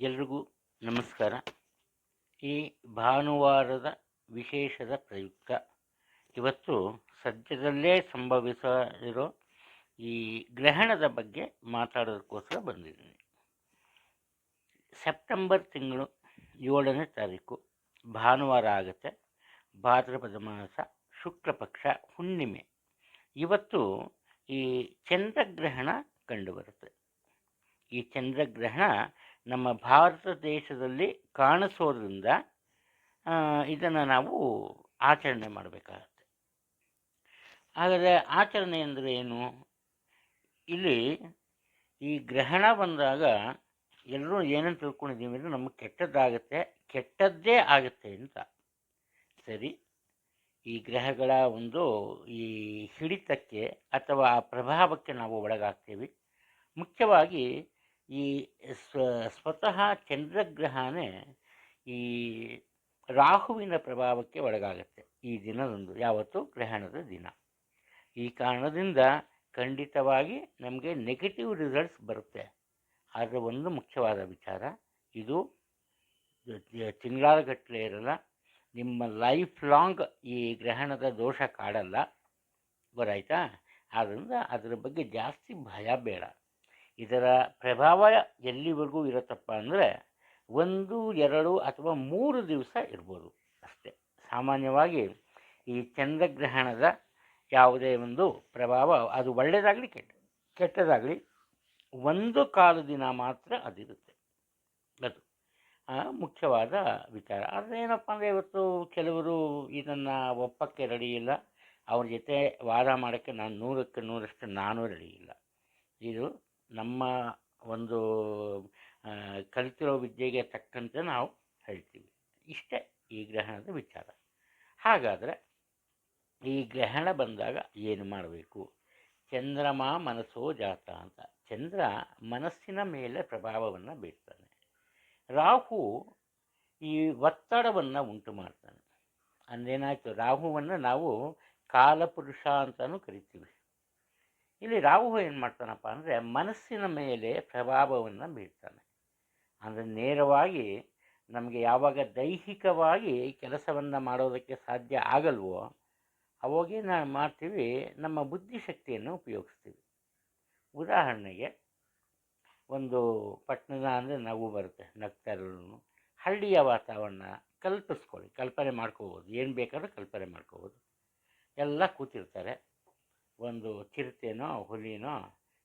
ಎಲ್ರಿಗೂ ನಮಸ್ಕಾರ. ಈ ಭಾನುವಾರದ ವಿಶೇಷದ ಪ್ರಯುಕ್ತ ಇವತ್ತು ಸದ್ಯದಲ್ಲೇ ಸಂಭವಿಸಿರೋ ಈ ಗ್ರಹಣದ ಬಗ್ಗೆ ಮಾತಾಡೋದಕ್ಕೋಸ್ಕರ ಬಂದಿದ್ದೀನಿ. ಸೆಪ್ಟೆಂಬರ್ ತಿಂಗಳು 7ನೇ ತಾರೀಕು ಭಾನುವಾರ ಆಗುತ್ತೆ. ಭಾದ್ರಪದ ಮಾಸ ಶುಕ್ಲ ಪಕ್ಷ ಹುಣ್ಣಿಮೆ. ಇವತ್ತು ಈ ಚಂದ್ರಗ್ರಹಣ ಕಂಡುಬರುತ್ತೆ. ಈ ಚಂದ್ರಗ್ರಹಣ ನಮ್ಮ ಭಾರತ ದೇಶದಲ್ಲಿ ಕಾಣಿಸೋದ್ರಿಂದ ಇದನ್ನು ನಾವು ಆಚರಣೆ ಮಾಡಬೇಕಾಗತ್ತೆ. ಹಾಗಾದರೆ ಆಚರಣೆ ಅಂದರೆ ಏನು? ಇಲ್ಲಿ ಈ ಗ್ರಹಣ ಬಂದಾಗ ಎಲ್ಲರೂ ಏನಂತ ತಿಳ್ಕೊಂಡಿದ್ದೀವಿ ಅಂದರೆ ನಮಗೆ ಕೆಟ್ಟದ್ದಾಗುತ್ತೆ, ಕೆಟ್ಟದ್ದೇ ಆಗುತ್ತೆ ಅಂತ. ಸರಿ, ಈ ಗ್ರಹಗಳ ಒಂದು ಈ ಹಿಡಿತಕ್ಕೆ ಅಥವಾ ಆ ಪ್ರಭಾವಕ್ಕೆ ನಾವು ಒಳಗಾಗ್ತೀವಿ. ಮುಖ್ಯವಾಗಿ ಈ ಸ್ವತಃ ಚಂದ್ರಗ್ರಹಣೆ ಈ ರಾಹುವಿನ ಪ್ರಭಾವಕ್ಕೆ ಒಳಗಾಗುತ್ತೆ ಈ ದಿನದಂದು, ಯಾವತ್ತು ಗ್ರಹಣದ ದಿನ. ಈ ಕಾರಣದಿಂದ ಖಂಡಿತವಾಗಿ ನಮಗೆ ನೆಗೆಟಿವ್ ರಿಸಲ್ಟ್ಸ್ ಬರುತ್ತೆ. ಆದರೆ ಒಂದು ಮುಖ್ಯವಾದ ವಿಚಾರ, ಇದು ತಿಂಗಳಾಗಟ್ಟಲೆ ಇರಲ್ಲ, ನಿಮ್ಮ ಲೈಫ್ ಲಾಂಗ್ ಈ ಗ್ರಹಣದ ದೋಷ ಕಾಡಲ್ಲ. ಗೊತ್ತಾಯ್ತಾ? ಆದ್ದರಿಂದ ಅದರ ಬಗ್ಗೆ ಜಾಸ್ತಿ ಭಯ ಬೇಡ. ಇದರ ಪ್ರಭಾವ ಎಲ್ಲಿವರೆಗೂ ಇರುತ್ತಪ್ಪ ಅಂದರೆ 1, 2 ಅಥವಾ 3 ದಿವಸ ಇರ್ಬೋದು ಅಷ್ಟೇ. ಸಾಮಾನ್ಯವಾಗಿ ಈ ಚಂದ್ರಗ್ರಹಣದ ಯಾವುದೇ ಒಂದು ಪ್ರಭಾವ, ಅದು ಒಳ್ಳೆಯದಾಗಲಿ ಕೆಟ್ಟದಾಗಲಿ 1 ಕಾಲು ದಿನ ಮಾತ್ರ ಅದಿರುತ್ತೆ. ಅದು ಮುಖ್ಯವಾದ ವಿಚಾರ. ಆದರೆ ಏನಪ್ಪ ಅಂದರೆ ಇವತ್ತು ಕೆಲವರು ಇದನ್ನು ಒಪ್ಪಕ್ಕೆ ರೆಡಿ ಇಲ್ಲ. ಅವ್ರ ಜೊತೆ ವಾದ ಮಾಡೋಕ್ಕೆ ನಾನು 100ಕ್ಕೆ 100ರಷ್ಟು ನಾನು ರೆಡಿ ಇಲ್ಲ. ಇದು ನಮ್ಮ ಒಂದು ಕಲಿತಿರೋ ವಿದ್ಯೆಗೆ ತಕ್ಕಂತೆ ನಾವು ಹೇಳ್ತೀವಿ. ಇಷ್ಟೇ ಈ ಗ್ರಹಣದ ವಿಚಾರ. ಹಾಗಾದರೆ ಈ ಗ್ರಹಣ ಬಂದಾಗ ಏನು ಮಾಡಬೇಕು? ಚಂದ್ರಮ ಮನಸ್ಸೋ ಜಾತ ಅಂತ. ಚಂದ್ರ ಮನಸ್ಸಿನ ಮೇಲೆ ಪ್ರಭಾವವನ್ನು ಬೀರ್ತಾನೆ. ರಾಹು ಈ ಒತ್ತಡವನ್ನು ಉಂಟು ಮಾಡ್ತಾನೆ. ಅಂದೇನಾಯಿತು, ರಾಹುವನ್ನು ನಾವು ಕಾಲಪುರುಷ ಅಂತಲೂ ಕರಿತೀವಿ. ಇಲ್ಲಿ ರಾಹು ಏನು ಮಾಡ್ತಾನಪ್ಪ ಅಂದರೆ ಮನಸ್ಸಿನ ಮೇಲೆ ಪ್ರಭಾವವನ್ನು ಬೀರ್ತಾನೆ. ಅಂದರೆ ನೇರವಾಗಿ ನಮಗೆ ಯಾವಾಗ ದೈಹಿಕವಾಗಿ ಕೆಲಸವನ್ನು ಮಾಡೋದಕ್ಕೆ ಸಾಧ್ಯ ಆಗಲ್ವೋ ಅವಾಗೇ ನಾವು ಮಾಡ್ತೀವಿ, ನಮ್ಮ ಬುದ್ಧಿಶಕ್ತಿಯನ್ನು ಉಪಯೋಗಿಸ್ತೀವಿ. ಉದಾಹರಣೆಗೆ ಒಂದು ಪಟ್ಟಣದ ಅಂದರೆ ನಗು ಬರುತ್ತೆ, ನಗ್ತಾ ಇರೋನು. ಹಳ್ಳಿಯ ವಾತಾವರಣ ಕಲ್ಪಿಸ್ಕೊಳ್ಳಿ, ಕಲ್ಪನೆ ಮಾಡ್ಕೋಬೋದು, ಏನು ಬೇಕಾದ್ರೂ ಕಲ್ಪನೆ ಮಾಡ್ಕೋಬೋದು. ಎಲ್ಲ ಕೂತಿರ್ತಾರೆ, ಒಂದು ಚಿರತೆನೋ ಹುಲಿನೋ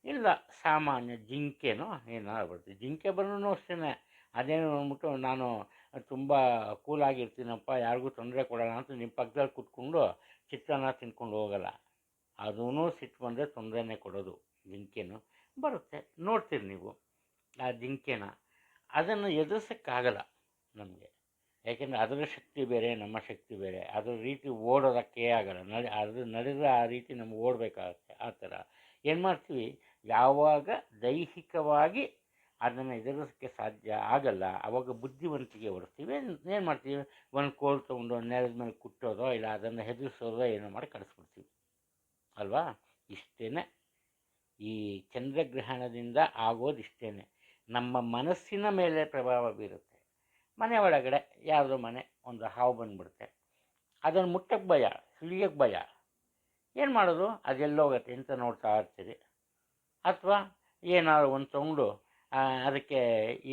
ಇಲ್ಲ ಸಾಮಾನ್ಯ ಜಿಂಕೆನೋ ಏನಾದ್ರು ಬರ್ತೀವಿ. ಜಿಂಕೆ ಬಂದ್ರೂ ಅಷ್ಟೇ, ಅದೇನು ಅಂದ್ಬಿಟ್ಟು ನಾನು ತುಂಬ ಕೂಲಾಗಿರ್ತೀನಪ್ಪ, ಯಾರಿಗೂ ತೊಂದರೆ ಕೊಡೋಣ ಅಂತ ನಿಮ್ಮ ಪಕ್ಕದಲ್ಲಿ ಕೂತ್ಕೊಂಡು ಚಿತ್ರಾನ್ನ ತಿನ್ಕೊಂಡು ಹೋಗಲ್ಲ. ಅದೂ ಸಿಟ್ಟು ಬಂದರೆ ತೊಂದರೆನೇ ಕೊಡೋದು. ಜಿಂಕೆನೂ ಬರುತ್ತೆ, ನೋಡ್ತೀರಿ ನೀವು ಆ ಜಿಂಕೆನ. ಅದನ್ನು ಎದುರಿಸೋಕ್ಕಾಗಲ್ಲ ನಮಗೆ, ಯಾಕೆಂದರೆ ಅದರ ಶಕ್ತಿ ಬೇರೆ, ನಮ್ಮ ಶಕ್ತಿ ಬೇರೆ. ಅದರ ರೀತಿ ಓಡೋದಕ್ಕೆ ಆಗಲ್ಲ. ಅದು ನಡೆದರೆ ಆ ರೀತಿ ನಮ್ಗೆ ಓಡಬೇಕಾಗತ್ತೆ. ಆ ಥರ ಏನು ಮಾಡ್ತೀವಿ, ಯಾವಾಗ ದೈಹಿಕವಾಗಿ ಅದನ್ನು ಎದುರಿಸೋಕ್ಕೆ ಸಾಧ್ಯ ಆಗಲ್ಲ ಆವಾಗ ಬುದ್ಧಿವಂತಿಕೆ ಹೊಡಿಸ್ತೀವಿ. ಏನು ಮಾಡ್ತೀವಿ, ಒಂದು ಕೋಲ್ ತೊಗೊಂಡು ನೆಲದ ಮೇಲೆ ಕುಟ್ಟೋದೋ ಇಲ್ಲ ಅದನ್ನು ಹೆದರಿಸೋದೋ ಏನೋ ಮಾಡಿ ಕಳಿಸ್ಬಿಡ್ತೀವಿ ಅಲ್ವಾ? ಇಷ್ಟೇ ಈ ಚಂದ್ರಗ್ರಹಣದಿಂದ ಆಗೋದು. ಇಷ್ಟೇ, ನಮ್ಮ ಮನಸ್ಸಿನ ಮೇಲೆ ಪ್ರಭಾವ ಬೀರುತ್ತೆ. ಮನೆ ಒಳಗಡೆ ಯಾವುದೋ ಮನೆ ಒಂದು ಹಾವು ಬಂದುಬಿಡುತ್ತೆ, ಅದನ್ನು ಮುಟ್ಟಕ್ಕೆ ಭಯ, ಹಿಡಿಯೋಕ್ಕೆ ಭಯ. ಏನು ಮಾಡೋದು? ಅದೆಲ್ಲೋಗುತ್ತೆ ಅಂತ ನೋಡ್ತಾ ಇರ್ತೀರಿ. ಅಥವಾ ಏನಾದ್ರು ಒಂದು ತೊಗೊಂಡು ಅದಕ್ಕೆ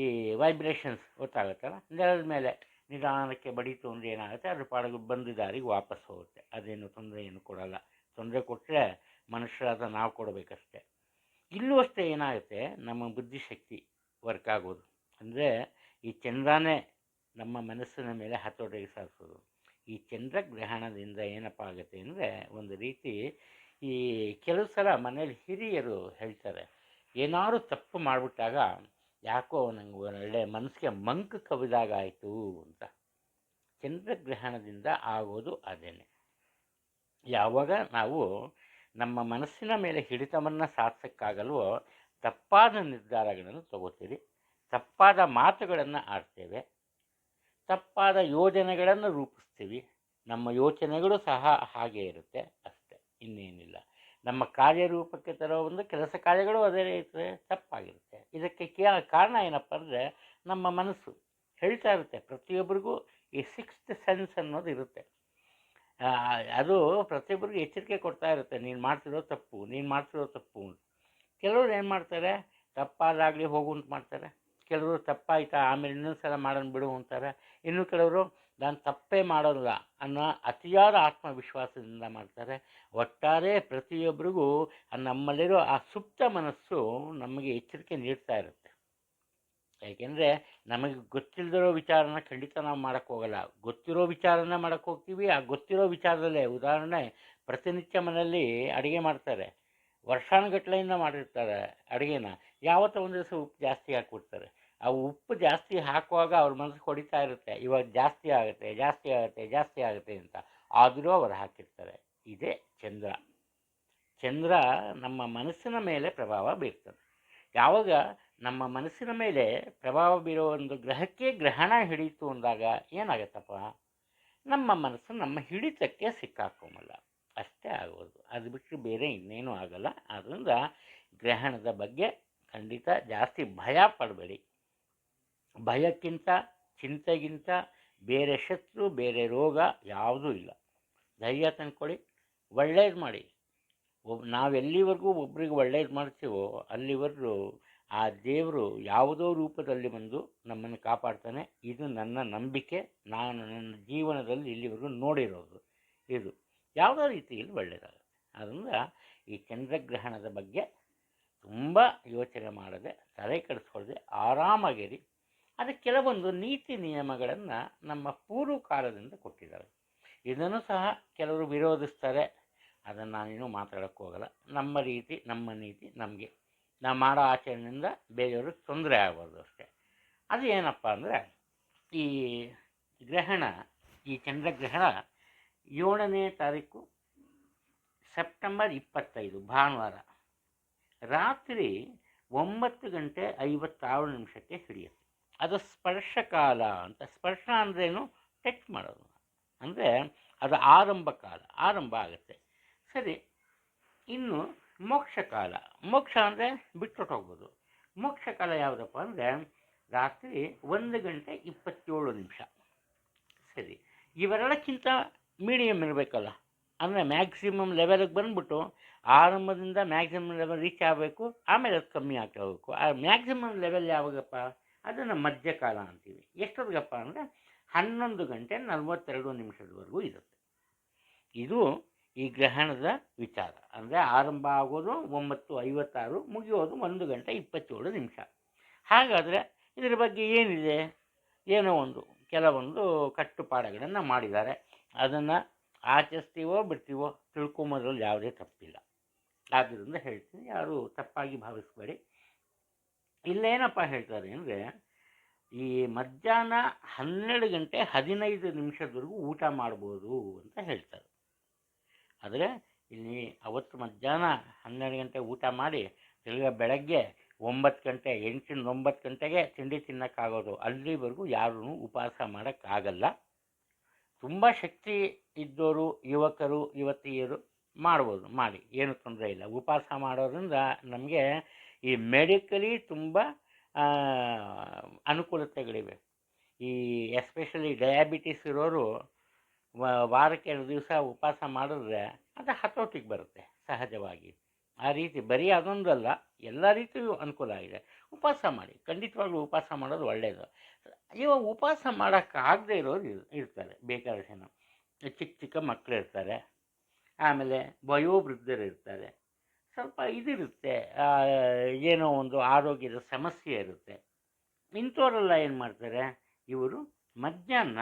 ಈ ವೈಬ್ರೇಷನ್ಸ್ ಗೊತ್ತಾಗುತ್ತಲ್ಲ, ನೆಲದ ಮೇಲೆ ನಿಧಾನಕ್ಕೆ ಬಡೀತು ಅಂದರೆ ಏನಾಗುತ್ತೆ, ಅದ್ರ ಪಾಡಿಗೆ ಬಂದ ದಾರಿಗೆ ವಾಪಸ್ ಹೋಗುತ್ತೆ. ಅದೇನು ತೊಂದರೆ ಏನು ಕೊಡಲ್ಲ. ತೊಂದರೆ ಕೊಟ್ಟರೆ ಮನುಷ್ಯರಾದ ನಾವು ಕೊಡಬೇಕಷ್ಟೆ. ಇಲ್ಲೂ ಅಷ್ಟೇ ಏನಾಗುತ್ತೆ, ನಮ್ಮ ಬುದ್ಧಿಶಕ್ತಿ ವರ್ಕ್ ಆಗೋದು. ಅಂದರೆ ಈ ಚಂದ್ರನೇ ನಮ್ಮ ಮನಸ್ಸಿನ ಮೇಲೆ ಹತೋಟಿಗೆ ಸಾಧಿಸೋದು. ಈ ಚಂದ್ರಗ್ರಹಣದಿಂದ ಏನಪ್ಪ ಆಗುತ್ತೆ ಅಂದರೆ, ಒಂದು ರೀತಿ ಈ ಕೆಲವು ಸಲ ಮನೇಲಿ ಹಿರಿಯರು ಹೇಳ್ತಾರೆ, ಏನಾದ್ರು ತಪ್ಪು ಮಾಡಿಬಿಟ್ಟಾಗ ಯಾಕೋ ನಂಗೆ ಒಳ್ಳೆ ಮನಸ್ಸಿಗೆ ಮಂಕು ಕವಿದಾಗ ಆಯಿತು ಅಂತ. ಚಂದ್ರಗ್ರಹಣದಿಂದ ಆಗೋದು ಅದೇನೆ. ಯಾವಾಗ ನಾವು ನಮ್ಮ ಮನಸ್ಸಿನ ಮೇಲೆ ಹಿಡಿತವನ್ನು ಸಾಧಿಸೋಕ್ಕಾಗಲ್ವೋ ತಪ್ಪಾದ ನಿರ್ಧಾರಗಳನ್ನು ತಗೋತೀರಿ, ತಪ್ಪಾದ ಮಾತುಗಳನ್ನು ಆಡ್ತೇವೆ, ತಪ್ಪಾದ ಯೋಜನೆಗಳನ್ನು ರೂಪಿಸ್ತೀವಿ. ನಮ್ಮ ಯೋಚನೆಗಳು ಸಹ ಹಾಗೇ ಇರುತ್ತೆ ಅಷ್ಟೆ, ಇನ್ನೇನಿಲ್ಲ. ನಮ್ಮ ಕಾರ್ಯರೂಪಕ್ಕೆ ತರೋ ಒಂದು ಕೆಲಸ ಕಾರ್ಯಗಳು ಅದೇ ರೀತಿ ತಪ್ಪಾಗಿರುತ್ತೆ. ಇದಕ್ಕೆ ಕಾರಣ ಏನಪ್ಪ ಅಂದರೆ ನಮ್ಮ ಮನಸ್ಸು ಹೇಳ್ತಾ ಇರುತ್ತೆ. ಪ್ರತಿಯೊಬ್ಬರಿಗೂ ಈ ಸಿಕ್ಸ್ತ್ ಸೆನ್ಸ್ ಅನ್ನೋದು ಇರುತ್ತೆ. ಅದು ಪ್ರತಿಯೊಬ್ಬರಿಗೂ ಎಚ್ಚರಿಕೆ ಕೊಡ್ತಾ ಇರುತ್ತೆ, ನೀನು ಮಾಡ್ತಿರೋ ತಪ್ಪು, ನೀನು ಮಾಡ್ತಿರೋ ತಪ್ಪು ಅಂತ. ಕೆಲವರು ಏನು ಮಾಡ್ತಾರೆ, ತಪ್ಪಾದಾಗಲಿ ಹೋಗು ಅಂತ ಮಾಡ್ತಾರೆ. ಕೆಲವರು ತಪ್ಪಾಯ್ತಾ ಆಮೇಲೆ ಇನ್ನೊಂದು ಸಲ ಮಾಡೋಣ ಬಿಡು ಅಂತಾರೆ. ಇನ್ನು ಕೆಲವರು ನಾನು ತಪ್ಪೇ ಮಾಡೋಲ್ಲ ಅನ್ನೋ ಅತಿಯಾದ ಆತ್ಮವಿಶ್ವಾಸದಿಂದ ಮಾಡ್ತಾರೆ. ಒಟ್ಟಾರೆ ಪ್ರತಿಯೊಬ್ಬರಿಗೂ ನಮ್ಮಲ್ಲಿರೋ ಆ ಸುಪ್ತ ಮನಸ್ಸು ನಮಗೆ ಎಚ್ಚರಿಕೆ ನೀಡ್ತಾ ಇರುತ್ತೆ. ಯಾಕೆಂದರೆ ನಮಗೆ ಗೊತ್ತಿಲ್ಲದಿರೋ ವಿಚಾರನ ಖಂಡಿತ ನಾವು ಮಾಡೋಕ್ಕೆ ಹೋಗಲ್ಲ. ಗೊತ್ತಿರೋ ವಿಚಾರನ ಮಾಡೋಕ್ಕೆ ಹೋಗ್ತೀವಿ. ಆ ಗೊತ್ತಿರೋ ವಿಚಾರದಲ್ಲೇ ಉದಾಹರಣೆ, ಪ್ರತಿನಿತ್ಯ ಮನೆಯಲ್ಲಿ ಅಡುಗೆ ಮಾಡ್ತಾರೆ, ವರ್ಷಾನುಗಟ್ಲೆಯಿಂದ ಮಾಡಿರ್ತಾರೆ ಅಡುಗೆನ. ಯಾವತ್ತೋ ಒಂದು ದಿವಸ ಉಪ್ಪು ಜಾಸ್ತಿ ಹಾಕ್ಬಿಡ್ತಾರೆ. ಆ ಉಪ್ಪು ಜಾಸ್ತಿ ಹಾಕುವಾಗ ಅವ್ರ ಮನಸ್ಸು ಹೊಡಿತಾ ಇರುತ್ತೆ, ಇವಾಗ ಜಾಸ್ತಿ ಆಗುತ್ತೆ ಜಾಸ್ತಿ ಆಗುತ್ತೆ ಜಾಸ್ತಿ ಆಗುತ್ತೆ ಅಂತ. ಆದರೂ ಅವರು ಹಾಕಿರ್ತಾರೆ. ಇದೇ ಚಂದ್ರ. ಚಂದ್ರ ನಮ್ಮ ಮನಸ್ಸಿನ ಮೇಲೆ ಪ್ರಭಾವ ಬೀರ್ತದೆ. ಯಾವಾಗ ನಮ್ಮ ಮನಸ್ಸಿನ ಮೇಲೆ ಪ್ರಭಾವ ಬೀರೋ ಒಂದು ಗ್ರಹಕ್ಕೆ ಗ್ರಹಣ ಹಿಡಿಯಿತು ಅಂದಾಗ ಏನಾಗತ್ತಪ್ಪ, ನಮ್ಮ ಮನಸ್ಸು ನಮ್ಮ ಹಿಡಿತಕ್ಕೆ ಸಿಕ್ಕಾಕೊಂಬಲ್ಲ, ಅಷ್ಟೇ ಆಗೋದು. ಅದು ಬಿಟ್ಟರೆ ಬೇರೆ ಇನ್ನೇನೂ ಆಗಲ್ಲ. ಆದ್ದರಿಂದ ಗ್ರಹಣದ ಬಗ್ಗೆ ಖಂಡಿತ ಜಾಸ್ತಿ ಭಯ ಪಡಬೇಡಿ. ಭಯಕ್ಕಿಂತ ಚಿಂತೆಗಿಂತ ಬೇರೆ ಶತ್ರು ಬೇರೆ ರೋಗ ಯಾವುದೂ ಇಲ್ಲ. ಧೈರ್ಯ ತಂದ್ಕೊಳ್ಳಿ, ಒಳ್ಳೇದು ಮಾಡಿ. ನಾವೆಲ್ಲಿವರೆಗೂ ಒಬ್ರಿಗೆ ಒಳ್ಳೇದು ಮಾಡ್ತೀವೋ ಅಲ್ಲಿವರೆಗೂ ಆ ದೇವರು ಯಾವುದೋ ರೂಪದಲ್ಲಿ ಬಂದು ನಮ್ಮನ್ನು ಕಾಪಾಡ್ತಾನೆ. ಇದು ನನ್ನ ನಂಬಿಕೆ. ನಾನು ನನ್ನ ಜೀವನದಲ್ಲಿ ಇಲ್ಲಿವರೆಗೂ ನೋಡಿರೋದು ಇದು. ಯಾವುದೋ ರೀತಿಯಲ್ಲಿ ಒಳ್ಳೆಯದಾಗುತ್ತೆ. ಆದ್ದರಿಂದ ಈ ಚಂದ್ರಗ್ರಹಣದ ಬಗ್ಗೆ ತುಂಬ ಯೋಚನೆ ಮಾಡದೆ, ತಲೆ ಕೆಡಿಸ್ಕೊಳ್ಳದೆ ಆರಾಮಾಗಿರಿ. ಅದಕ್ಕೆ ಕೆಲವೊಂದು ನೀತಿ ನಿಯಮಗಳನ್ನು ನಮ್ಮ ಪೂರ್ವ ಕಾಲದಿಂದ ಕೊಟ್ಟಿದ್ದಾರೆ. ಇದನ್ನು ಸಹ ಕೆಲವರು ವಿರೋಧಿಸ್ತಾರೆ. ಅದನ್ನು ನಾನೇನು ಮಾತಾಡೋಕ್ಕೆ ಹೋಗಲ್ಲ. ನಮ್ಮ ರೀತಿ ನಮ್ಮ ನೀತಿ ನಮಗೆ. ನಾವು ಮಾಡೋ ಆಚರಣೆಯಿಂದ ಬೇರೆಯವ್ರಿಗೆ ತೊಂದರೆ ಆಗ್ಬಾರ್ದು ಅಷ್ಟೇ. ಅದು ಏನಪ್ಪ ಅಂದರೆ, ಈ ಗ್ರಹಣ, ಈ ಚಂದ್ರಗ್ರಹಣ 7ನೇ ತಾರೀಕು ಸೆಪ್ಟೆಂಬರ್ 25 ಭಾನುವಾರ ರಾತ್ರಿ 9:56 ಹಿಡಿಯುತ್ತೆ. ಅದು ಸ್ಪರ್ಶಕಾಲ ಅಂತ. ಸ್ಪರ್ಶ ಅಂದ್ರೇನು? ಟಚ್ ಮಾಡೋದು ಅಂದರೆ ಅದು ಆರಂಭ ಆಗುತ್ತೆ. ಸರಿ, ಇನ್ನು ಮೋಕ್ಷಕಾಲ. ಮೋಕ್ಷ ಅಂದರೆ ಬಿಟ್ಟುಟ್ಟೋಗ್ಬೋದು. ಮೋಕ್ಷಕಾಲ ಯಾವುದಪ್ಪ ಅಂದರೆ ರಾತ್ರಿ 1:27. ಸರಿ, ಇವೆರಡಕ್ಕಿಂತ ಮೀಡಿಯಮ್ ಇರಬೇಕಲ್ಲ. ಅಂದರೆ ಮ್ಯಾಕ್ಸಿಮಮ್ ಲೆವೆಲಿಗೆ ಬಂದ್ಬಿಟ್ಟು ಆರಂಭದಿಂದ ಮ್ಯಾಕ್ಸಿಮಮ್ ಲೆವೆಲ್ ರೀಚ್ ಆಗಬೇಕು, ಆಮೇಲೆ ಅದು ಕಮ್ಮಿ ಆಗ್ತಾ ಹೋಗಬೇಕು. ಆ ಮ್ಯಾಕ್ಸಿಮಮ್ ಲೆವೆಲ್ ಯಾವಾಗಪ್ಪ? ಅದನ್ನು ಮಧ್ಯಕಾಲ ಅಂತೀವಿ. ಎಷ್ಟೊತ್ತಿಗಪ್ಪ ಅಂದರೆ 11:42 ಇರುತ್ತೆ. ಇದು ಈ ಗ್ರಹಣದ ವಿಚಾರ. ಅಂದರೆ ಆರಂಭ ಆಗೋದು 9:56, ಮುಗಿಯೋದು 1:27. ಹಾಗಾದರೆ ಇದರ ಬಗ್ಗೆ ಏನಿದೆ? ಏನೋ ಕೆಲವೊಂದು ಕಟ್ಟುಪಾಡುಗಳನ್ನು ಮಾಡಿದ್ದಾರೆ. ಅದನ್ನು ಆಚರಿಸ್ತೀವೋ ಬಿಡ್ತೀವೋ ತಿಳ್ಕೊಂಬೋದ್ರಲ್ಲಿ ಯಾವುದೇ ತಪ್ಪಿಲ್ಲ. ಆದ್ದರಿಂದ ಹೇಳ್ತೀನಿ, ಯಾರು ತಪ್ಪಾಗಿ ಭಾವಿಸ್ಬೇಡಿ. ಇಲ್ಲೇನಪ್ಪ ಹೇಳ್ತಾರೆ ಅಂದರೆ, ಈ ಮಧ್ಯಾಹ್ನ 12:15 ಊಟ ಮಾಡ್ಬೋದು ಅಂತ ಹೇಳ್ತಾರೆ. ಆದರೆ ಇಲ್ಲಿ ಅವತ್ತು ಮಧ್ಯಾಹ್ನ 12 ಗಂಟೆ ಊಟ ಮಾಡಿ ತಿರ್ಗಾ ಬೆಳಗ್ಗೆ 8-9 ಗಂಟೆಗೆ ತಿಂಡಿ ತಿನ್ನೋಕ್ಕಾಗೋದು. ಅಲ್ಲಿವರೆಗೂ ಯಾರೂ ಉಪವಾಸ ಮಾಡೋಕ್ಕಾಗಲ್ಲ. ತುಂಬ ಶಕ್ತಿ ಇದ್ದವರು, ಯುವಕರು ಯುವತಿಯರು ಮಾಡ್ಬೋದು, ಮಾಡಿ, ಏನು ತೊಂದರೆ ಇಲ್ಲ. ಉಪವಾಸ ಮಾಡೋದ್ರಿಂದ ನಮಗೆ ಈ ಮೆಡಿಕಲಿ ತುಂಬ ಅನುಕೂಲತೆಗಳಿವೆ. ಈ ಎಸ್ಪೆಷಲಿ ಡಯಾಬಿಟಿಸ್ ಇರೋರು ವಾರಕ್ಕೆ 2 ದಿವಸ ಉಪವಾಸ ಮಾಡಿದ್ರೆ ಅದು ಹತೋಟಿಗೆ ಬರುತ್ತೆ ಸಹಜವಾಗಿ. ಆ ರೀತಿ ಬರೀ ಅದೊಂದಲ್ಲ, ಎಲ್ಲ ರೀತಿಯೂ ಅನುಕೂಲ ಆಗಿದೆ. ಉಪವಾಸ ಮಾಡಿ, ಖಂಡಿತವಾಗ್ಲೂ ಉಪವಾಸ ಮಾಡೋದು ಒಳ್ಳೆಯದು. ಇವಾಗ ಉಪವಾಸ ಮಾಡೋಕ್ಕಾಗದೇ ಇರೋರು ಇರ್ತಾರೆ ಬೇಕಾದಷ್ಟು ಜನ. ಚಿಕ್ಕ ಮಕ್ಕಳು ಇರ್ತಾರೆ, ಆಮೇಲೆ ವಯೋವೃದ್ಧರು ಇರ್ತಾರೆ, ಸ್ವಲ್ಪ ಇದಿರುತ್ತೆ, ಏನೋ ಒಂದು ಆರೋಗ್ಯದ ಸಮಸ್ಯೆ ಇರುತ್ತೆ. ಇಂಥವರೆಲ್ಲ ಏನು ಮಾಡ್ತಾರೆ, ಇವರು ಮಧ್ಯಾಹ್ನ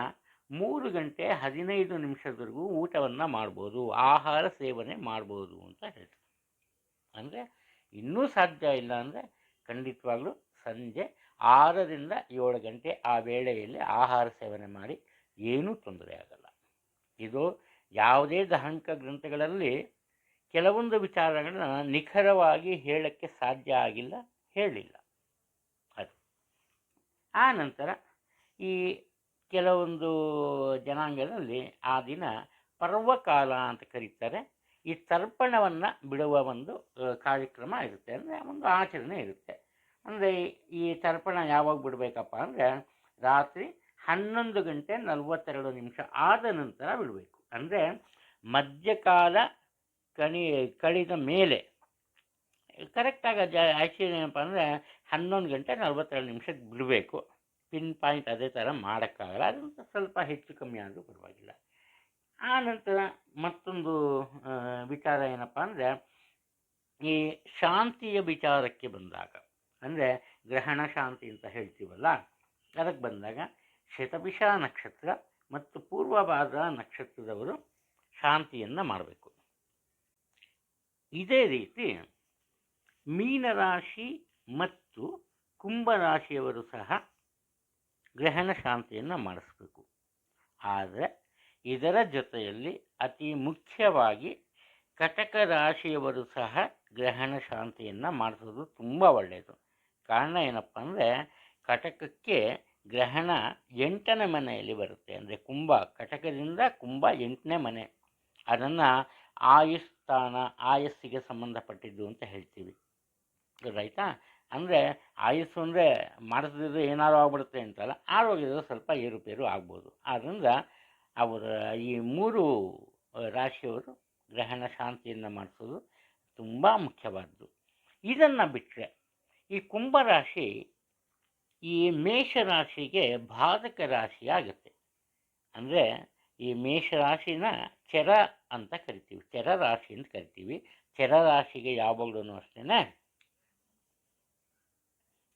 3:15 ಊಟವನ್ನು ಮಾಡ್ಬೋದು, ಆಹಾರ ಸೇವನೆ ಮಾಡ್ಬೋದು ಅಂತ ಹೇಳ್ತಾರೆ. ಅಂದರೆ ಇನ್ನೂ ಸಾಧ್ಯ ಇಲ್ಲ ಅಂದರೆ ಖಂಡಿತವಾಗ್ಲೂ ಸಂಜೆ 6-7 ಗಂಟೆ ಆ ವೇಳೆಯಲ್ಲಿ ಆಹಾರ ಸೇವನೆ ಮಾಡಿ, ಏನೂ ತೊಂದರೆ ಆಗಲ್ಲ. ಇದು ಯಾವುದೇ ಧಾರ್ಮಿಕ ಗ್ರಂಥಗಳಲ್ಲಿ ಕೆಲವೊಂದು ವಿಚಾರಗಳನ್ನ ನಿಖರವಾಗಿ ಹೇಳೋಕ್ಕೆ ಸಾಧ್ಯ ಆಗಿಲ್ಲ, ಹೇಳಿಲ್ಲ. ಅದು ಆ ನಂತರ ಈ ಕೆಲವೊಂದು ಜನಾಂಗದಲ್ಲಿ ಆ ದಿನ ಪರ್ವಕಾಲ ಅಂತ ಕರೀತಾರೆ. ಈ ತರ್ಪಣವನ್ನು ಬಿಡುವ ಒಂದು ಕಾರ್ಯಕ್ರಮ ಇರುತ್ತೆ, ಅಂದರೆ ಒಂದು ಆಚರಣೆ ಇರುತ್ತೆ. ಅಂದರೆ ಈ ತರ್ಪಣ ಯಾವಾಗ ಬಿಡಬೇಕಪ್ಪ ಅಂದರೆ ರಾತ್ರಿ 11:42 ಆದ ನಂತರ ಬಿಡಬೇಕು. ಅಂದರೆ ಮಧ್ಯಕಾಲ ಕಳಿದ ಮೇಲೆ ಕರೆಕ್ಟಾಗಿ ಆ್ಯಕ್ಚುಲಿ ಏನಪ್ಪ ಅಂದರೆ 11:42 ಬಿಡಬೇಕು. ಪಿನ್ ಪಾಯಿಂಟ್ ಅದೇ ಥರ ಮಾಡೋಕ್ಕಾಗಲ್ಲ, ಅದರಿಂದ ಸ್ವಲ್ಪ ಹೆಚ್ಚು ಕಮ್ಮಿ ಆದರೂ ಪರವಾಗಿಲ್ಲ. ಆ ನಂತರ ಮತ್ತೊಂದು ವಿಚಾರ ಏನಪ್ಪ ಅಂದರೆ ಈ ಶಾಂತಿಯ ವಿಚಾರಕ್ಕೆ ಬಂದಾಗ, ಅಂದರೆ ಗ್ರಹಣ ಶಾಂತಿ ಅಂತ ಹೇಳ್ತೀವಲ್ಲ, ಅದಕ್ಕೆ ಬಂದಾಗ ಶತಭಿಷ ನಕ್ಷತ್ರ ಮತ್ತು ಪೂರ್ವಭಾದ್ರ ನಕ್ಷತ್ರದವರು ಶಾಂತಿಯನ್ನು ಮಾಡಬೇಕು. ಇದೇ ರೀತಿ ಮೀನರಾಶಿ ಮತ್ತು ಕುಂಭರಾಶಿಯವರು ಸಹ ಗ್ರಹಣ ಶಾಂತಿಯನ್ನು ಮಾಡಿಸ್ಬೇಕು. ಆದರೆ ಇದರ ಜೊತೆಯಲ್ಲಿ ಅತಿ ಮುಖ್ಯವಾಗಿ ಕಟಕ ರಾಶಿಯವರು ಸಹ ಗ್ರಹಣ ಶಾಂತಿಯನ್ನು ಮಾಡಿಸೋದು ತುಂಬ ಒಳ್ಳೆಯದು. ಕಾರಣ ಏನಪ್ಪ ಅಂದರೆ ಕಟಕಕ್ಕೆ ಗ್ರಹಣ 8ನೇ ಮನೆಯಲ್ಲಿ ಬರುತ್ತೆ. ಅಂದರೆ ಕಟಕದಿಂದ ಕುಂಭ 8ನೇ ಮನೆ. ಅದನ್ನು ಆಯುಸ್ಥಾನ, ಆಯಸ್ಸಿಗೆ ಸಂಬಂಧಪಟ್ಟಿದ್ದು ಅಂತ ಹೇಳ್ತೀವಿ, ರೈತಾ. ಅಂದರೆ ಆಯುಸ್ಸು ಅಂದರೆ ಮಾಡಿಸಿದ್ರೆ ಏನಾರು ಆಗ್ಬಿಡುತ್ತೆ ಅಂತಲ್ಲ, ಆರೋಗ್ಯದ ಸ್ವಲ್ಪ ಏರುಪೇರು ಆಗ್ಬೋದು. ಆದ್ದರಿಂದ ಅವರ ಈ 3 ರಾಶಿಯವರು ಗ್ರಹಣ ಶಾಂತಿಯನ್ನು ಮಾಡಿಸೋದು ತುಂಬ ಮುಖ್ಯವಾದ್ದು. ಇದನ್ನು ಬಿಟ್ಟರೆ ಈ ಕುಂಭರಾಶಿ ಈ ಮೇಷರಾಶಿಗೆ ಬಾಧಕ ರಾಶಿ ಆಗುತ್ತೆ. ಅಂದರೆ ಈ ಮೇಷರಾಶಿನ ಚೆರ ಅಂತ ಕರಿತೀವಿ, ಚೆರ ರಾಶಿ ಅಂತ ಕರಿತೀವಿ. ಚೆರ ರಾಶಿಗೆ ಯಾವಾಗಲೂ ಅಷ್ಟೇ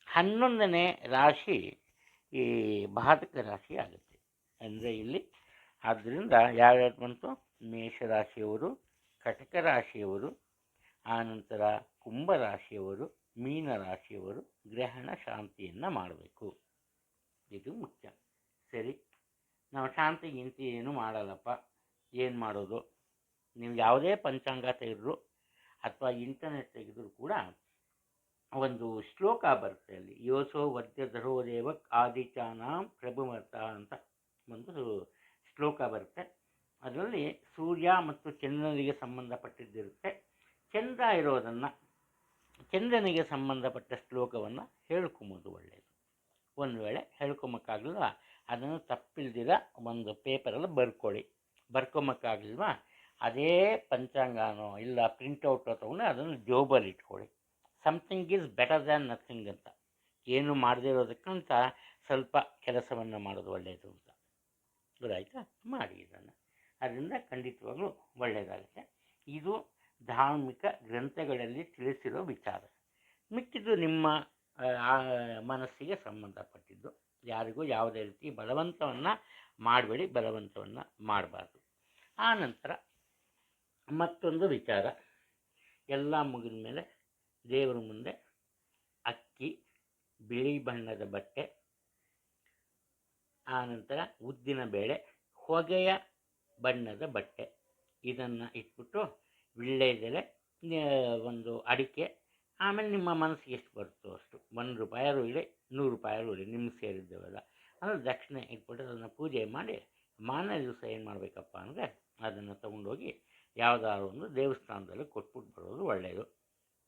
11ನೇ ರಾಶಿ ಈ ಬಾಧಕ ರಾಶಿ ಆಗುತ್ತೆ. ಅಂದರೆ ಇಲ್ಲಿ ಆದ್ದರಿಂದ ಯಾವ್ಯಾವ್ದು ಬಂತು? ಮೇಷರಾಶಿಯವರು, ಕಟಕ ರಾಶಿಯವರು, ಆನಂತರ ಕುಂಭರಾಶಿಯವರು, ಮೀನರಾಶಿಯವರು ಗ್ರಹಣ ಶಾಂತಿಯನ್ನು ಮಾಡಬೇಕು. ಇದು ಮುಖ್ಯ. ಸರಿ, ನಾವು ಶಾಂತಿ ಗಿಂತಿ ಏನು ಮಾಡಲ್ಲಪ್ಪ, ಏನು ಮಾಡೋದು? ನೀವು ಯಾವುದೇ ಪಂಚಾಂಗ ತೆಗೆದ್ರು ಅಥವಾ ಇಂಟರ್ನೆಟ್ ತೆಗೆದ್ರು ಕೂಡ ಒಂದು ಶ್ಲೋಕ ಬರುತ್ತೆ. ಅಲ್ಲಿ ಯೋಸೋ ವದ್ಯ ಧರೋದೇವ ಆದಿಚಾನಾಂ ಪ್ರಭುಮರ್ತ ಅಂತ ಒಂದು ಶ್ಲೋಕ ಬರುತ್ತೆ. ಅದರಲ್ಲಿ ಸೂರ್ಯ ಮತ್ತು ಚಂದ್ರನಿಗೆ ಸಂಬಂಧಪಟ್ಟಿದ್ದಿರುತ್ತೆ. ಚಂದ್ರನಿಗೆ ಸಂಬಂಧಪಟ್ಟ ಶ್ಲೋಕವನ್ನು ಹೇಳ್ಕೊಂಬೋದು ಒಳ್ಳೆಯದು. ಒಂದು ವೇಳೆ ಹೇಳ್ಕೊಂಬಕ್ಕಾಗಲಿಲ್ಲ, ಅದನ್ನು ತಪ್ಪಿಲ್ದಿರ ಒಂದು ಪೇಪರಲ್ಲಿ ಬರ್ಕೊಂಬಕ್ಕಾಗಲಿಲ್ವಾ, ಅದೇ ಪಂಚಾಂಗನೋ ಇಲ್ಲ ಪ್ರಿಂಟೌಟ್ ತೊಗೊಂಡು ಅದನ್ನು ಜೋಬಲ್ಲಿ ಇಟ್ಕೊಳ್ಳಿ. Something is better than nothing ಅಂತ. ಏನು ಮಾಡದೇ ಇರೋದಕ್ಕಂತ ಸ್ವಲ್ಪ ಕೆಲಸವನ್ನು ಮಾಡೋದು ಒಳ್ಳೆಯದು ಅಂತ. ಗೊತ್ತಾಯ್ತಾ? ಮಾಡಿ ಇದನ್ನು, ಅದರಿಂದ ಖಂಡಿತವಾಗ್ಲೂ ಒಳ್ಳೆಯದಾಗುತ್ತೆ. ಇದು ಧಾರ್ಮಿಕ ಗ್ರಂಥಗಳಲ್ಲಿ ತಿಳಿಸಿರೋ ವಿಚಾರ. ಮಿಕ್ಕಿದ್ದು ನಿಮ್ಮ ಮನಸ್ಸಿಗೆ ಸಂಬಂಧಪಟ್ಟಿದ್ದು. ಯಾರಿಗೂ ಯಾವುದೇ ರೀತಿ ಬಲವಂತವನ್ನು ಮಾಡಬೇಡಿ, ಬಲವಂತವನ್ನು ಮಾಡಬಾರ್ದು. ಆ ನಂತರ ಮತ್ತೊಂದು ವಿಚಾರ, ಎಲ್ಲ ಮುಗಿದ ಮೇಲೆ ದೇವರ ಮುಂದೆ ಅಕ್ಕಿ, ಬಿಳಿ ಬಣ್ಣದ ಬಟ್ಟೆ, ಆನಂತರ ಉದ್ದಿನ ಬೇಳೆ, ಹೊಗೆಯ ಬಣ್ಣದ ಬಟ್ಟೆ, ಇದನ್ನು ಇಟ್ಬಿಟ್ಟು ವಿಳ್ಳೆದೆಲೆ, ಒಂದು ಅಡಿಕೆ, ಆಮೇಲೆ ನಿಮ್ಮ ಮನಸ್ಸಿಗೆ ಎಷ್ಟು ಬರುತ್ತೋ ಅಷ್ಟು, 1 ರೂಪಾಯಿ ಇರಲಿ, 100 ರೂಪಾಯಿ ಇರಲಿ, ನಿಮ್ಗೆ ಸೇರಿದ್ದೇವಲ್ಲ ಅಂದರೆ ದಕ್ಷಿಣೆ ಇಟ್ಬಿಟ್ಟು ಅದನ್ನು ಪೂಜೆ ಮಾಡಿ ಮಾರನೇ ದಿವಸ ಏನು ಮಾಡಬೇಕಪ್ಪ ಅಂದರೆ ಅದನ್ನು ತೊಗೊಂಡೋಗಿ ಯಾವುದಾದ್ರು ಒಂದು ದೇವಸ್ಥಾನದಲ್ಲಿ ಕೊಟ್ಬಿಟ್ಟು ಬರೋದು ಒಳ್ಳೆಯದು.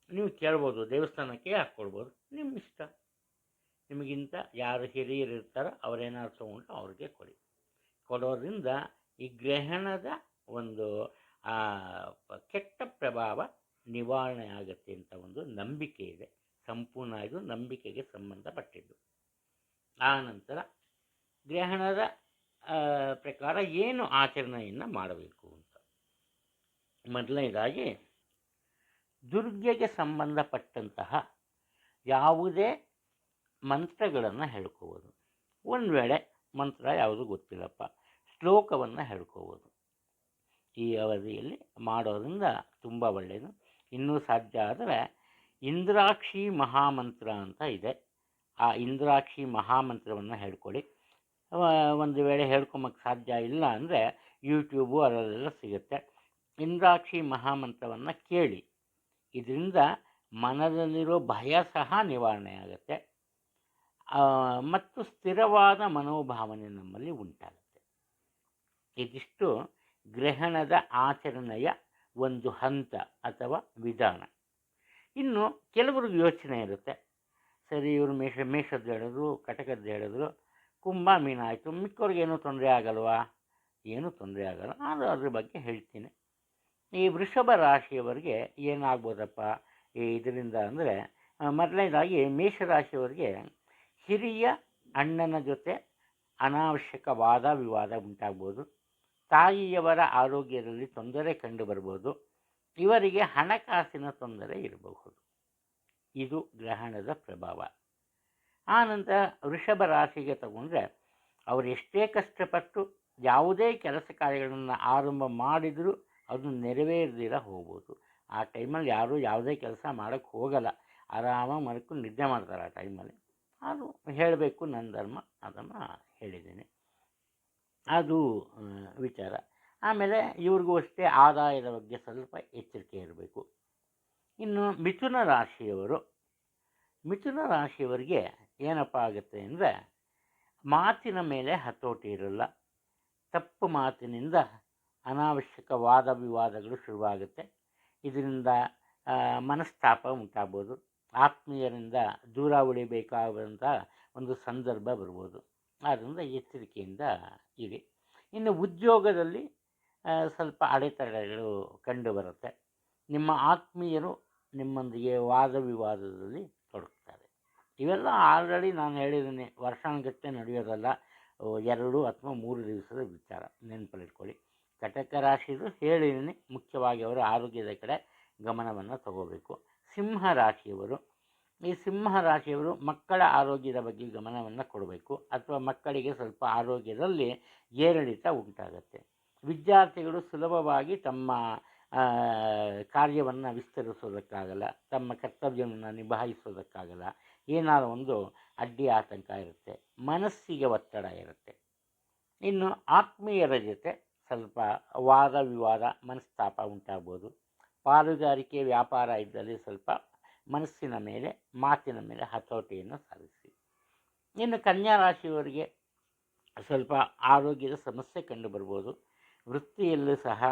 ನೀವು ಕೇಳ್ಬೋದು, ದೇವಸ್ಥಾನಕ್ಕೆ ಹಾಕ್ಕೊಡ್ಬೋದು, ನಿಮ್ಮ ಇಷ್ಟ. ನಿಮಗಿಂತ ಯಾರು ಹಿರಿಯರು ಇರ್ತಾರೋ ಅವರೇನಾದ್ರು ತೊಗೊಂಡು ಅವ್ರಿಗೆ ಕೊಡೋದ್ರಿಂದ ಈ ಗ್ರಹಣದ ಒಂದು ಕೆಟ್ಟ ಪ್ರಭಾವ ನಿವಾರಣೆ ಆಗುತ್ತೆ ಅಂತ ಒಂದು ನಂಬಿಕೆ ಇದೆ. ಸಂಪೂರ್ಣ ಇದು ನಂಬಿಕೆಗೆ ಸಂಬಂಧಪಟ್ಟಿದ್ದು. ಆ ನಂತರ ಗ್ರಹಣದ ಪ್ರಕಾರ ಏನು ಆಚರಣೆಯನ್ನು ಮಾಡಬೇಕು ಅಂತ, ಮೊದಲನೇದಾಗಿ ದುರ್ಗೆಗೆ ಸಂಬಂಧಪಟ್ಟಂತಹ ಯಾವುದೇ ಮಂತ್ರಗಳನ್ನು ಹೇಳ್ಕೋಬೋದು. ಒಂದು ವೇಳೆ ಮಂತ್ರ ಯಾವುದು ಗೊತ್ತಿಲ್ಲಪ್ಪ, ಶ್ಲೋಕವನ್ನು ಹೇಳ್ಕೋಬೋದು. ಈ ಅವಧಿಯಲ್ಲಿ ಮಾಡೋದ್ರಿಂದ ತುಂಬ ಒಳ್ಳೆಯದು. ಇನ್ನೂ ಸಾಧ್ಯ ಆದರೆ ಇಂದ್ರಾಕ್ಷಿ ಮಹಾಮಂತ್ರ ಅಂತ ಇದೆ, ಆ ಇಂದ್ರಾಕ್ಷಿ ಮಹಾಮಂತ್ರವನ್ನು ಹೇಳ್ಕೊಳ್ಳಿ. ಒಂದು ವೇಳೆ ಹೇಳ್ಕೊಂಬಕ್ಕೆ ಸಾಧ್ಯ ಇಲ್ಲ ಅಂದರೆ ಯೂಟ್ಯೂಬು ಅದರಲ್ಲೆಲ್ಲ ಸಿಗುತ್ತೆ. ಇಂದ್ರಾಕ್ಷಿ ಮಹಾಮಂತ್ರವನ್ನು ಕೇಳಿ, ಇದರಿಂದ ಮನದಲ್ಲಿರೋ ಭಯ ಸಹ ನಿವಾರಣೆ ಆಗುತ್ತೆ ಮತ್ತು ಸ್ಥಿರವಾದ ಮನೋಭಾವನೆ ನಮ್ಮಲ್ಲಿ ಉಂಟಾಗುತ್ತೆ. ಇದಿಷ್ಟು ಗ್ರಹಣದ ಆಚರಣೆಯ ಒಂದು ಹಂತ ಅಥವಾ ವಿಧಾನ. ಇನ್ನು ಕೆಲವ್ರಿಗೆ ಯೋಚನೆ ಇರುತ್ತೆ, ಸರಿ ಇವರು ಮೇಷದ್ದು ಹೇಳಿದ್ರು, ಕಟಕದ್ದು ಹೇಳಿದ್ರು, ಕುಂಭ ಮೀನಾಯಿತು, ಮಿಕ್ಕವ್ರಿಗೇನು ತೊಂದರೆ ಆಗಲ್ವಾ? ಏನೂ ತೊಂದರೆ ಆಗಲ್ಲ. ನಾನು ಅದ್ರ ಬಗ್ಗೆ ಹೇಳ್ತೀನಿ. ಈ ವೃಷಭ ರಾಶಿಯವರಿಗೆ ಏನಾಗ್ಬೋದಪ್ಪ ಇದರಿಂದ ಅಂದರೆ, ಮೊದಲನೇದಾಗಿ ಮೇಷರಾಶಿಯವರಿಗೆ ಹಿರಿಯ ಅಣ್ಣನ ಜೊತೆ ಅನಾವಶ್ಯಕ ವಾದ ವಿವಾದ ಉಂಟಾಗ್ಬೋದು. ತಾಯಿಯವರ ಆರೋಗ್ಯದಲ್ಲಿ ತೊಂದರೆ ಕಂಡು ಬರ್ಬೋದು. ಇವರಿಗೆ ಹಣಕಾಸಿನ ತೊಂದರೆ ಇರಬಹುದು. ಇದು ಗ್ರಹಣದ ಪ್ರಭಾವ. ಆನಂತರ ವೃಷಭ ರಾಶಿಗೆ ತಗೊಂಡ್ರೆ, ಅವರು ಎಷ್ಟೇ ಕಷ್ಟಪಟ್ಟು ಯಾವುದೇ ಕೆಲಸ ಕಾರ್ಯಗಳನ್ನು ಆರಂಭ ಮಾಡಿದರೂ ಅದು ನೆರವೇರದಿರ ಹೋಗ್ಬೋದು. ಆ ಟೈಮಲ್ಲಿ ಯಾರೂ ಯಾವುದೇ ಕೆಲಸ ಮಾಡೋಕ್ಕೆ ಹೋಗಲ್ಲ, ಆರಾಮಾಗಿ ಮಲ್ಕೊಂಡು ನಿದ್ದೆ ಮಾಡ್ತಾರೆ ಆ ಟೈಮಲ್ಲಿ. ಅದು ಹೇಳಬೇಕು, ನನ್ನ ಧರ್ಮ, ಅದನ್ನು ಹೇಳಿದ್ದೀನಿ. ಅದು ವಿಚಾರ. ಆಮೇಲೆ ಇವ್ರಿಗೂ ಅಷ್ಟೇ ಆದಾಯದ ಬಗ್ಗೆ ಸ್ವಲ್ಪ ಎಚ್ಚರಿಕೆ ಇರಬೇಕು. ಇನ್ನು ಮಿಥುನ ರಾಶಿಯವರಿಗೆ ಏನಪ್ಪ ಆಗುತ್ತೆ ಅಂದರೆ, ಮಾತಿನ ಮೇಲೆ ಹತೋಟಿ ಇರಲ್ಲ. ತಪ್ಪು ಮಾತಿನಿಂದ ಅನಾವಶ್ಯಕ ವಾದ ವಿವಾದಗಳು ಶುರುವಾಗುತ್ತೆ. ಇದರಿಂದ ಮನಸ್ತಾಪ ಉಂಟಾಗ್ಬೋದು. ಆತ್ಮೀಯರಿಂದ ದೂರ ಉಳಿಬೇಕಾದಂಥ ಒಂದು ಸಂದರ್ಭ ಬರ್ಬೋದು. ಆದ್ದರಿಂದ ಎಚ್ಚರಿಕೆಯಿಂದ ಇರಿ. ಇನ್ನು ಉದ್ಯೋಗದಲ್ಲಿ ಸ್ವಲ್ಪ ಅಡೆತಡೆಗಳು ಕಂಡುಬರುತ್ತೆ. ನಿಮ್ಮ ಆತ್ಮೀಯರು ನಿಮ್ಮೊಂದಿಗೆ ವಾದ ವಿವಾದದಲ್ಲಿ ತೊಡಗ್ತಾರೆ. ಇವೆಲ್ಲ ಆಲ್ರೆಡಿ ನಾನು ಹೇಳಿದ್ದೀನಿ, ವರ್ಷಾನುಗಟ್ಟಲೆ ನಡೆಯೋದಲ್ಲ, 2 ಅಥವಾ 3 ದಿವಸದ ವಿಚಾರ, ನೆನಪಲ್ಲಿಟ್ಕೊಳ್ಳಿ. ಕಟಕ ರಾಶಿದು ಹೇಳಿದ್ದೀನಿ, ಮುಖ್ಯವಾಗಿ ಅವರ ಆರೋಗ್ಯದ ಕಡೆ ಗಮನವನ್ನು ತಗೋಬೇಕು. ಈ ಸಿಂಹ ರಾಶಿಯವರು ಮಕ್ಕಳ ಆರೋಗ್ಯದ ಬಗ್ಗೆ ಗಮನವನ್ನು ಕೊಡಬೇಕು, ಅಥವಾ ಮಕ್ಕಳಿಗೆ ಸ್ವಲ್ಪ ಆರೋಗ್ಯದಲ್ಲಿ ಏರಿಳಿತ ಉಂಟಾಗುತ್ತೆ. ವಿದ್ಯಾರ್ಥಿಗಳು ಸುಲಭವಾಗಿ ತಮ್ಮ ಕಾರ್ಯವನ್ನು ವಿಸ್ತರಿಸೋದಕ್ಕಾಗಲ್ಲ, ತಮ್ಮ ಕರ್ತವ್ಯವನ್ನು ನಿಭಾಯಿಸೋದಕ್ಕಾಗಲ್ಲ. ಏನಾದರೂ ಒಂದು ಅಡ್ಡಿ ಆತಂಕ ಇರುತ್ತೆ, ಮನಸ್ಸಿಗೆ ಒತ್ತಡ ಇರುತ್ತೆ. ಇನ್ನು ಆತ್ಮೀಯರ ಜೊತೆ ಸ್ವಲ್ಪ ವಾದ ವಿವಾದ, ಮನಸ್ತಾಪ ಉಂಟಾಗ್ಬೋದು. ಪಾಲುದಾರಿಕೆ ವ್ಯಾಪಾರ ಇದ್ದಲ್ಲಿ ಸ್ವಲ್ಪ ಮನಸ್ಸಿನ ಮೇಲೆ, ಮಾತಿನ ಮೇಲೆ ಹತೋಟಿಯನ್ನು ಸಾಧಿಸಿ. ಇನ್ನು ಕನ್ಯಾ ರಾಶಿಯವರಿಗೆ ಸ್ವಲ್ಪ ಆರೋಗ್ಯದ ಸಮಸ್ಯೆ ಕಂಡುಬರ್ಬೋದು. ವೃತ್ತಿಯಲ್ಲೂ ಸಹ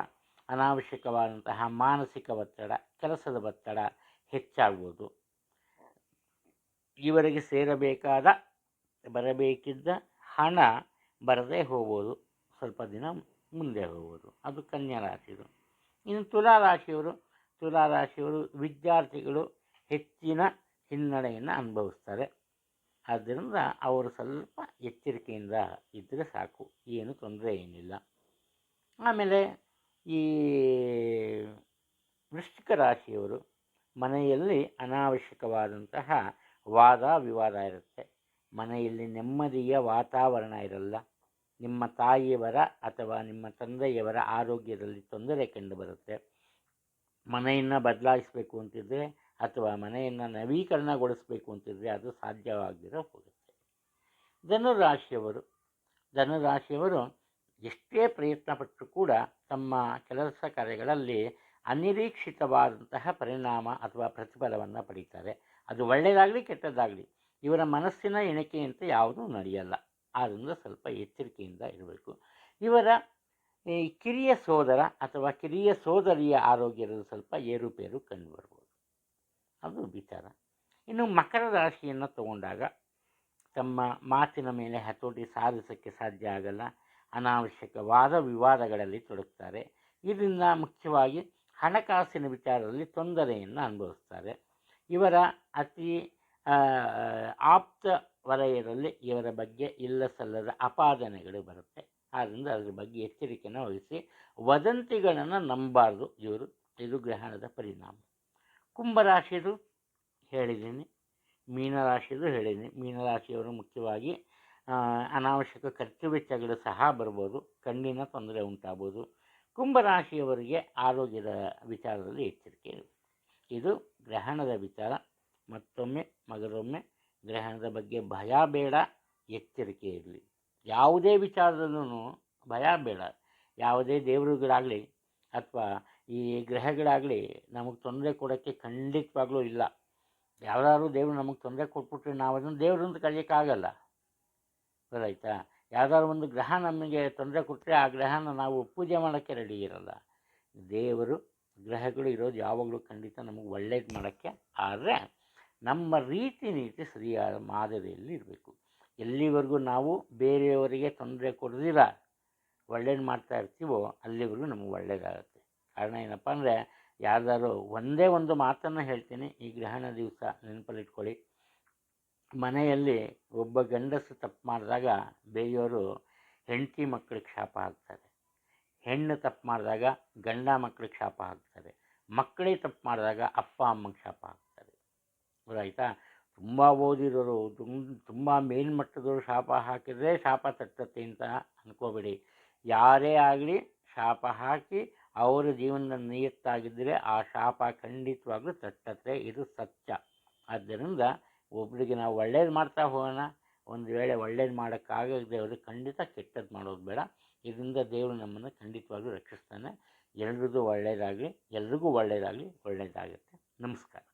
ಅನಾವಶ್ಯಕವಾದಂತಹ ಮಾನಸಿಕ ಒತ್ತಡ, ಕೆಲಸದ ಒತ್ತಡ ಹೆಚ್ಚಾಗ್ಬೋದು. ಇವರಿಗೆ ಬರಬೇಕಿದ್ದ ಹಣ ಬರದೇ ಹೋಗ್ಬೋದು, ಸ್ವಲ್ಪ ದಿನ ಮುಂದೆ ಹೋಗ್ಬೋದು. ಅದು ಕನ್ಯಾ ರಾಶಿದು. ಇನ್ನು ತುಲಾರಾಶಿಯವರು ವಿದ್ಯಾರ್ಥಿಗಳು ಹೆಚ್ಚಿನ ಹಿನ್ನಡೆಯನ್ನು ಅನುಭವಿಸ್ತಾರೆ. ಆದ್ದರಿಂದ ಅವರು ಸ್ವಲ್ಪ ಎಚ್ಚರಿಕೆಯಿಂದ ಇದ್ದರೆ ಸಾಕು, ಏನು ತೊಂದರೆ ಏನಿಲ್ಲ. ಆಮೇಲೆ ಈ ವೃಶ್ಚಿಕ ರಾಶಿಯವರು ಮನೆಯಲ್ಲಿ ಅನಾವಶ್ಯಕವಾದಂತಹ ವಾದ ವಿವಾದ ಇರುತ್ತೆ. ಮನೆಯಲ್ಲಿ ನೆಮ್ಮದಿಯ ವಾತಾವರಣ ಇರಲ್ಲ. ನಿಮ್ಮ ತಾಯಿಯವರ ಅಥವಾ ನಿಮ್ಮ ತಂದೆಯವರ ಆರೋಗ್ಯದಲ್ಲಿ ತೊಂದರೆ ಕಂಡುಬರುತ್ತೆ. ಮನೆಯನ್ನು ಬದಲಾಯಿಸಬೇಕು ಅಂತಿದ್ರೆ ಅಥವಾ ಮನೆಯನ್ನು ನವೀಕರಣಗೊಳಿಸಬೇಕು ಅಂತಿದ್ರೆ ಅದು ಸಾಧ್ಯವಾಗದಿರೋ ಹೋಗುತ್ತೆ. ಧನುರಾಶಿಯವರು ಎಷ್ಟೇ ಪ್ರಯತ್ನ ಪಟ್ಟರೂ ಕೂಡ ತಮ್ಮ ಕೆಲಸ ಕಾರ್ಯಗಳಲ್ಲಿ ಅನಿರೀಕ್ಷಿತವಾದಂತಹ ಪರಿಣಾಮ ಅಥವಾ ಪ್ರತಿಫಲವನ್ನು ಪಡೀತಾರೆ. ಅದು ಒಳ್ಳೆಯದಾಗಲಿ ಕೆಟ್ಟದ್ದಾಗಲಿ, ಇವರ ಮನಸ್ಸಿನ ಎಣಿಕೆಯಂತೆ ಯಾವುದೂ ನಡೆಯಲ್ಲ. ಆದ್ದರಿಂದ ಸ್ವಲ್ಪ ಎಚ್ಚರಿಕೆಯಿಂದ ಇರಬೇಕು. ಇವರ ಈ ಕಿರಿಯ ಸೋದರ ಅಥವಾ ಕಿರಿಯ ಸೋದರಿಯ ಆರೋಗ್ಯದ ಸ್ವಲ್ಪ ಏರುಪೇರು ಕಂಡುಬರ್ಬೋದು. ಅದು ವಿಚಾರ. ಇನ್ನು ಮಕರ ರಾಶಿಯನ್ನು ತಗೊಂಡಾಗ ತಮ್ಮ ಮಾತಿನ ಮೇಲೆ ಹತೋಟಿ ಸಾಧಿಸೋಕ್ಕೆ ಸಾಧ್ಯ ಆಗಲ್ಲ. ಅನಾವಶ್ಯಕ ವಾದ ವಿವಾದಗಳಲ್ಲಿ ತೊಡಗ್ತಾರೆ. ಇದರಿಂದ ಮುಖ್ಯವಾಗಿ ಹಣಕಾಸಿನ ವಿಚಾರದಲ್ಲಿ ತೊಂದರೆಯನ್ನು ಅನುಭವಿಸ್ತಾರೆ. ಇವರ ಅತಿ ಆಪ್ತ ವಲಯದಲ್ಲಿ ಇವರ ಬಗ್ಗೆ ಇಲ್ಲಸಲ್ಲದ ಅಪಾದನೆಗಳು ಬರುತ್ತೆ. ಆದ್ದರಿಂದ ಅದರ ಬಗ್ಗೆ ಎಚ್ಚರಿಕೆಯನ್ನು ವಹಿಸಿ ವದಂತಿಗಳನ್ನು ನಂಬಬಾರ್ದು ಇದು ಗ್ರಹಣದ ಪರಿಣಾಮ. ಕುಂಭರಾಶಿದು ಹೇಳಿದ್ದೀನಿ, ಮೀನರಾಶಿದು ಹೇಳಿದ್ದೀನಿ. ಮೀನರಾಶಿಯವರು ಮುಖ್ಯವಾಗಿ ಅನಾವಶ್ಯಕ ಖರ್ಚು ವೆಚ್ಚಗಳು ಸಹ ಬರ್ಬೋದು, ಕಣ್ಣಿನ ತೊಂದರೆ ಉಂಟಾಗ್ಬೋದು. ಕುಂಭರಾಶಿಯವರಿಗೆ ಆರೋಗ್ಯದ ವಿಚಾರದಲ್ಲಿ ಎಚ್ಚರಿಕೆ ಇರಬೇಕು. ಇದು ಗ್ರಹಣದ ವಿಚಾರ. ಮಗದೊಮ್ಮೆ ಗ್ರಹಣದ ಬಗ್ಗೆ ಭಯ ಬೇಡ, ಎಚ್ಚರಿಕೆ ಇರಲಿ. ಯಾವುದೇ ವಿಚಾರದಲ್ಲೂ ಭಯ ಬೇಡ. ಯಾವುದೇ ದೇವರುಗಳಾಗಲಿ ಅಥವಾ ಈ ಗ್ರಹಗಳಾಗಲಿ ನಮಗೆ ತೊಂದರೆ ಕೊಡೋಕ್ಕೆ ಖಂಡಿತವಾಗ್ಲೂ ಇಲ್ಲ. ಯಾವ್ದಾದ್ರು ದೇವರು ನಮಗೆ ತೊಂದರೆ ಕೊಟ್ಬಿಟ್ರೆ ನಾವು ಅದನ್ನು ದೇವರು ಅಂತ ಕರೆಯೋಕ್ಕಾಗಲ್ಲ, ಗೊತ್ತಾಯ್ತಾ? ಯಾವುದಾದ್ರು ಒಂದು ಗ್ರಹ ನಮಗೆ ತೊಂದರೆ ಕೊಟ್ಟರೆ ಆ ಗ್ರಹನ ನಾವು ಪೂಜೆ ಮಾಡೋಕ್ಕೆ ರೆಡಿ ಇರಲ್ಲ. ದೇವರು ಗ್ರಹಗಳು ಇರೋದು ಯಾವಾಗಲೂ ಖಂಡಿತ ನಮಗೆ ಒಳ್ಳೇದು ಮಾಡೋಕ್ಕೆ. ಆದರೆ ನಮ್ಮ ರೀತಿ ನೀತಿ ಸರಿಯಾದ ಮಾದರಿಯಲ್ಲಿ ಇರಬೇಕು. ಎಲ್ಲಿವರೆಗೂ ನಾವು ಬೇರೆಯವರಿಗೆ ತೊಂದರೆ ಕೊಡದಿರ ಒಳ್ಳೇದು ಮಾಡ್ತಾ ಇರ್ತೀವೋ ಅಲ್ಲಿವರೆಗೂ ನಮಗೆ ಒಳ್ಳೇದಾಗುತ್ತೆ. ಕಾರಣ ಏನಪ್ಪ ಅಂದರೆ, ಯಾರ್ದಾರು ಒಂದೇ ಒಂದು ಮಾತನ್ನು ಹೇಳ್ತೀನಿ ಈ ಗ್ರಹಣ ದಿವಸ ನೆನಪಲ್ಲಿಟ್ಕೊಳ್ಳಿ. ಮನೆಯಲ್ಲಿ ಒಬ್ಬ ಗಂಡಸು ತಪ್ಪು ಮಾಡಿದಾಗ ಬೇರೆಯವರು ಹೆಂಡತಿ ಮಕ್ಕಳಿಗೆ ಶಾಪ ಹಾಕ್ತಾರೆ. ಹೆಣ್ಣು ತಪ್ಪು ಮಾಡಿದಾಗ ಗಂಡ ಮಕ್ಕಳಿಗೆ ಶಾಪ ಹಾಕ್ತಾರೆ. ಮಕ್ಕಳಿಗೆ ತಪ್ಪು ಮಾಡಿದಾಗ ಅಪ್ಪ ಅಮ್ಮಗೆ ಶಾಪ ಹಾಕ್ತಾರೆ. ಗೊತ್ತಾಯ್ತಾ? ತುಂಬ ಓದಿರೋರು, ತುಂಬ ಮೇಲ್ಮಟ್ಟದವರು ಶಾಪ ಹಾಕಿದರೆ ಶಾಪ ತಟ್ಟತ್ತೆ ಅಂತ ಅಂದ್ಕೋಬೇಡಿ. ಯಾರೇ ಆಗಲಿ ಶಾಪ ಹಾಕಿ ಅವರ ಜೀವನದ ನಿಯತ್ತಾಗಿದ್ದರೆ ಆ ಶಾಪ ಖಂಡಿತವಾಗ್ಲೂ ತಟ್ಟತ್ತೆ. ಇದು ಸತ್ಯ. ಆದ್ದರಿಂದ ಒಬ್ಬರಿಗೆ ನಾವು ಒಳ್ಳೇದು ಮಾಡ್ತಾ ಹೋಗೋಣ. ಒಂದು ವೇಳೆ ಒಳ್ಳೇದು ಮಾಡೋಕ್ಕಾಗದೆ ಅವರು ಖಂಡಿತ ಕೆಟ್ಟದ್ದು ಮಾಡೋದು ಬೇಡ. ಇದರಿಂದ ದೇವರು ನಮ್ಮನ್ನು ಖಂಡಿತವಾಗ್ಲೂ ರಕ್ಷಿಸ್ತಾನೆ. ಎಲ್ರಿಗೂ ಒಳ್ಳೆಯದಾಗಲಿ, ಎಲ್ರಿಗೂ ಒಳ್ಳೆಯದಾಗಲಿ, ಒಳ್ಳೆಯದಾಗುತ್ತೆ. ನಮಸ್ಕಾರ.